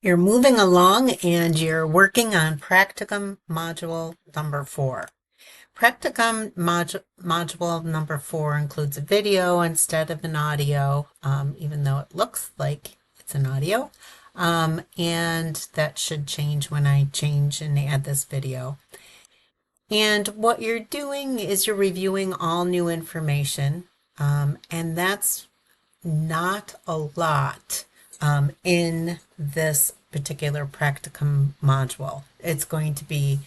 You're moving along and you're working on practicum module number 4. Practicum module number 4 includes a video instead of an audio, even though it looks like it's an audio. And that should change when I change and add this video. And what you're doing is you're reviewing all new information, and that's not a lot in this particular practicum module. It's going to be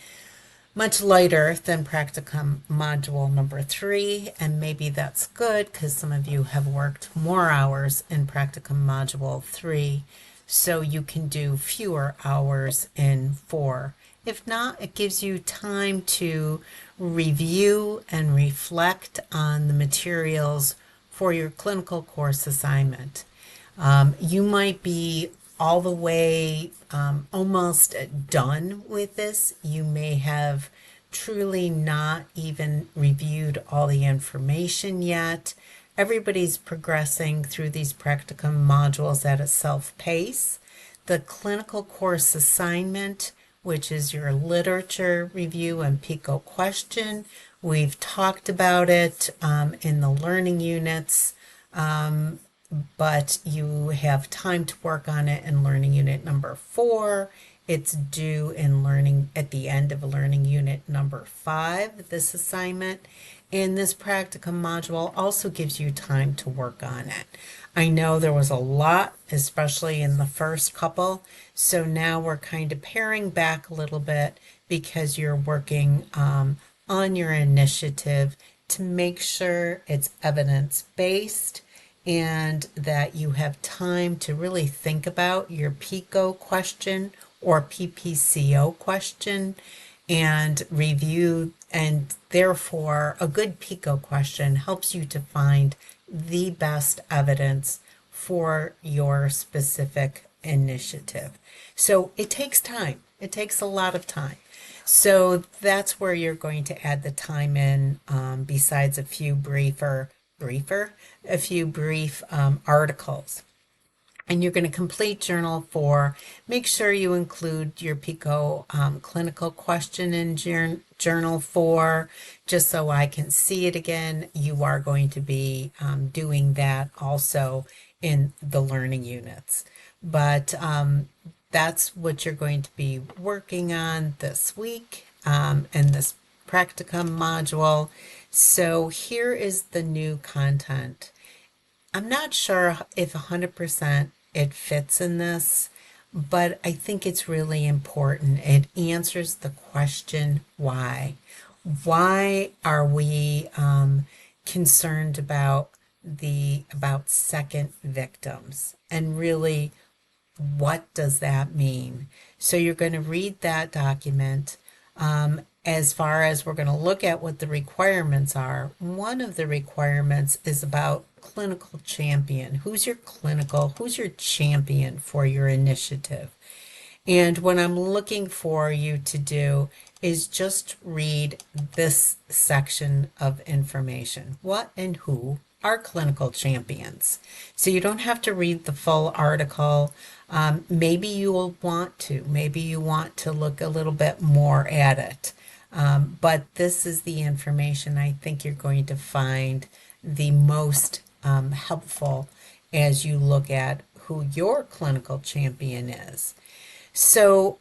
much lighter than practicum module number 3, and maybe that's good because some of you have worked more hours in practicum module 3, so you can do fewer hours in 4. If not, it gives you time to review and reflect on the materials for your clinical course assignment. You might be all the way almost done with this. You may have truly not even reviewed all the information yet. Everybody's progressing through these practicum modules at a self-pace. The clinical course assignment, which is your literature review and PICO question, we've talked about it in the learning units. But you have time to work on it in learning unit number 4. It's due in learning at the end of learning unit number 5, this assignment. And this practicum module also gives you time to work on it. I know there was a lot, especially in the first couple. So now we're kind of paring back a little bit because you're working on your initiative to make sure it's evidence-based and that you have time to really think about your PICO question or PPCO question and review. And therefore, a good PICO question helps you to find the best evidence for your specific initiative. So it takes time. It takes a lot of time. So that's where you're going to add the time in, besides a few brief articles. And you're going to complete Journal 4. Make sure you include your PICO clinical question in Journal 4, just so I can see it again. You are going to be doing that also in the learning units. But that's what you're going to be working on this week in this practicum module. So here is the new content. I'm not sure if 100% it fits in this, but I think it's really important. It answers the question, why? Why are we concerned about second victims? And really, what does that mean? So you're going to read that document. As far as we're going to look at what the requirements are, one of the requirements is about clinical champion. Who's your champion for your initiative? And what I'm looking for you to do is just read this section of information. What and who are clinical champions? So you don't have to read the full article. Maybe you will want to. Maybe you want to look a little bit more at it. But this is the information I think you're going to find the most helpful as you look at who your clinical champion is. So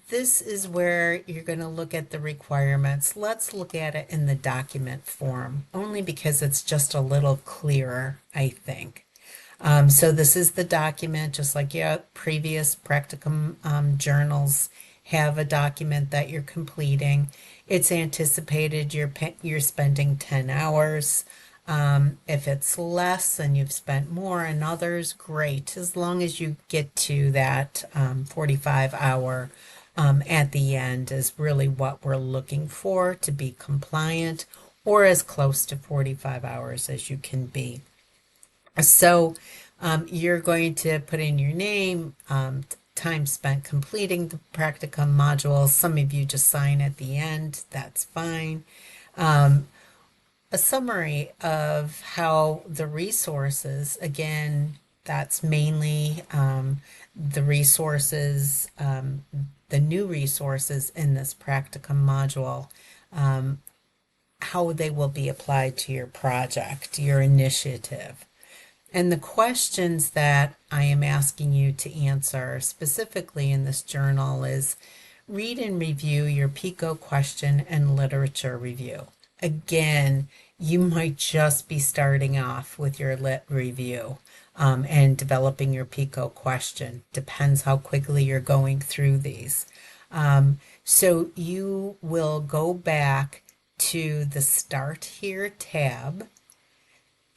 this is where you're going to look at the requirements. Let's look at it in the document form, only because it's just a little clearer, I think. So this is the document, just like your previous practicum journals have a document that you're completing. It's anticipated you're spending 10 hours. If it's less and you've spent more and others, great. As long as you get to that 45-hour at the end is really what we're looking for to be compliant, or as close to 45 hours as you can be. So you're going to put in your name, time spent completing the practicum modules. Some of you just sign at the end. That's fine. A summary of how the resources, again, that's mainly the resources, the new resources in this practicum module, how they will be applied to your project, your initiative. And the questions that I am asking you to answer specifically in this journal is read and review your PICO question and literature review. Again, you might just be starting off with your lit review and developing your PICO question. Depends how quickly you're going through these. So you will go back to the Start Here tab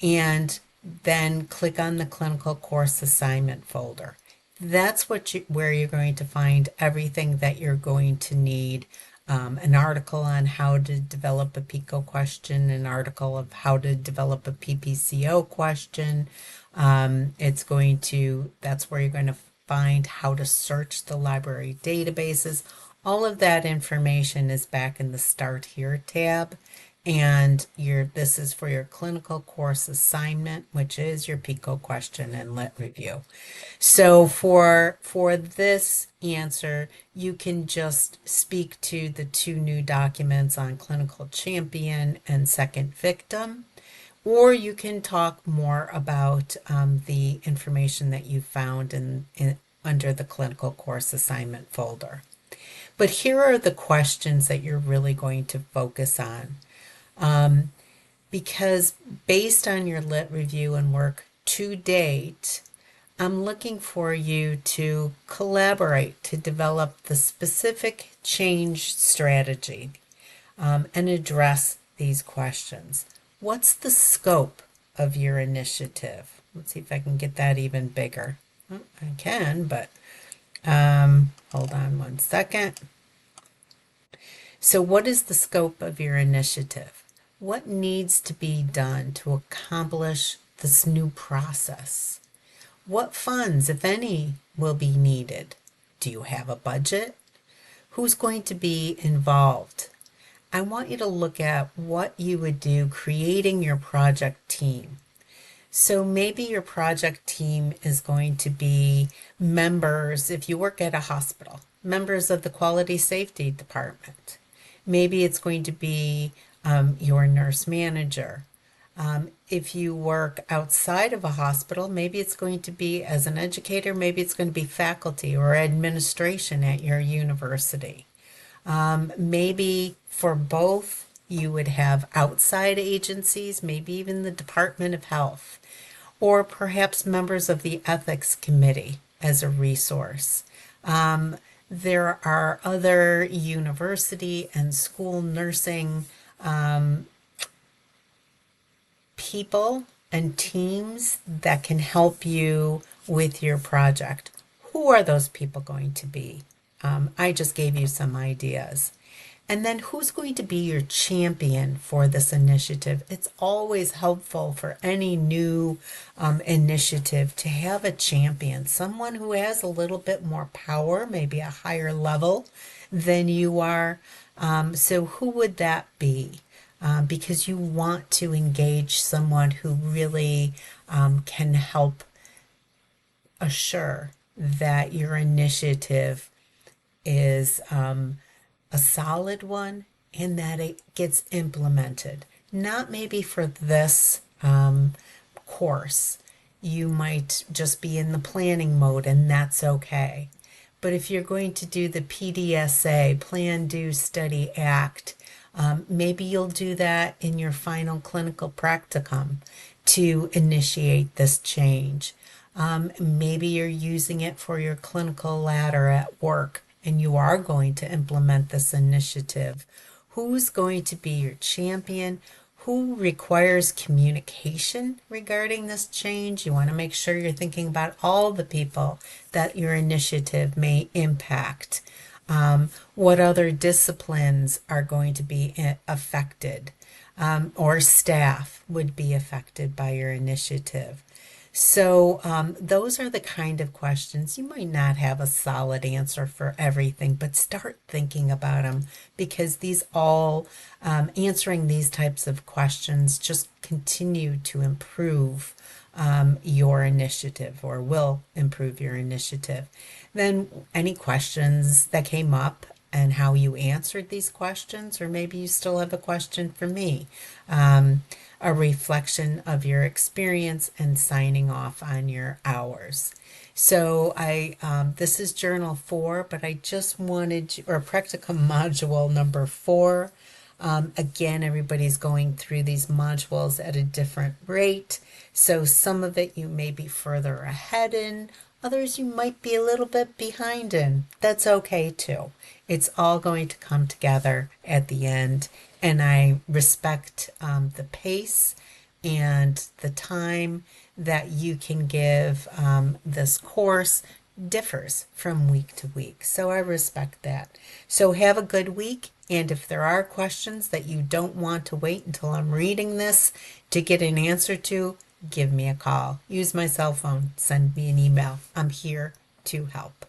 and then click on the clinical course assignment folder. That's where you're going to find everything that you're going to need. An article on how to develop a PICO question, an article of how to develop a PPCO question. That's where you're going to find how to search the library databases. All of that information is back in the Start Here tab. And this is for your clinical course assignment, which is your PICO question and lit review. So for this answer, you can just speak to the two new documents on clinical champion and second victim, or you can talk more about the information that you found under the clinical course assignment folder. But here are the questions that you're really going to focus on. Because based on your lit review and work to date, I'm looking for you to collaborate to develop the specific change strategy and address these questions. What's the scope of your initiative? Let's see if I can get that even bigger. Oh, I can, but hold on one second. So what is the scope of your initiative? What needs to be done to accomplish this new process? What funds, if any, will be needed? Do you have a budget? Who's going to be involved? I want you to look at what you would do creating your project team. So maybe your project team is going to be members, if you work at a hospital, members of the quality safety department. Maybe it's going to be your nurse manager. If you work outside of a hospital, maybe it's going to be as an educator, maybe it's going to be faculty or administration at your university. Maybe for both, you would have outside agencies, maybe even the Department of Health, or perhaps members of the ethics committee as a resource. There are other university and school nursing people and teams that can help you with your project. Who are those people going to be? I just gave you some ideas. And then who's going to be your champion for this initiative? It's always helpful for any new initiative to have a champion, someone who has a little bit more power, maybe a higher level than you are. So who would that be? Because you want to engage someone who really can help assure that your initiative is a solid one and that it gets implemented. Not maybe for this course. You might just be in the planning mode and that's okay. But if you're going to do the PDSA, Plan, Do, Study, Act, maybe you'll do that in your final clinical practicum to initiate this change. Maybe you're using it for your clinical ladder at work and you are going to implement this initiative. Who's going to be your champion? Who requires communication regarding this change? You want to make sure you're thinking about all the people that your initiative may impact. What other disciplines are going to be affected, or staff would be affected by your initiative? So those are the kind of questions. You might not have a solid answer for everything, but start thinking about them because answering these types of questions just continue to improve your initiative or will improve your initiative. Then, any questions that came up and how you answered these questions, or maybe you still have a question for me. A reflection of your experience and signing off on your hours. So this is journal 4, but I just wanted or practicum module number 4. Again, everybody's going through these modules at a different rate. So some of it you may be further ahead in, others you might be a little bit behind in. That's okay too. It's all going to come together at the end. And I respect the pace and the time that you can give this course differs from week to week. So I respect that. So have a good week. And if there are questions that you don't want to wait until I'm reading this to get an answer to, give me a call. Use my cell phone. Send me an email. I'm here to help.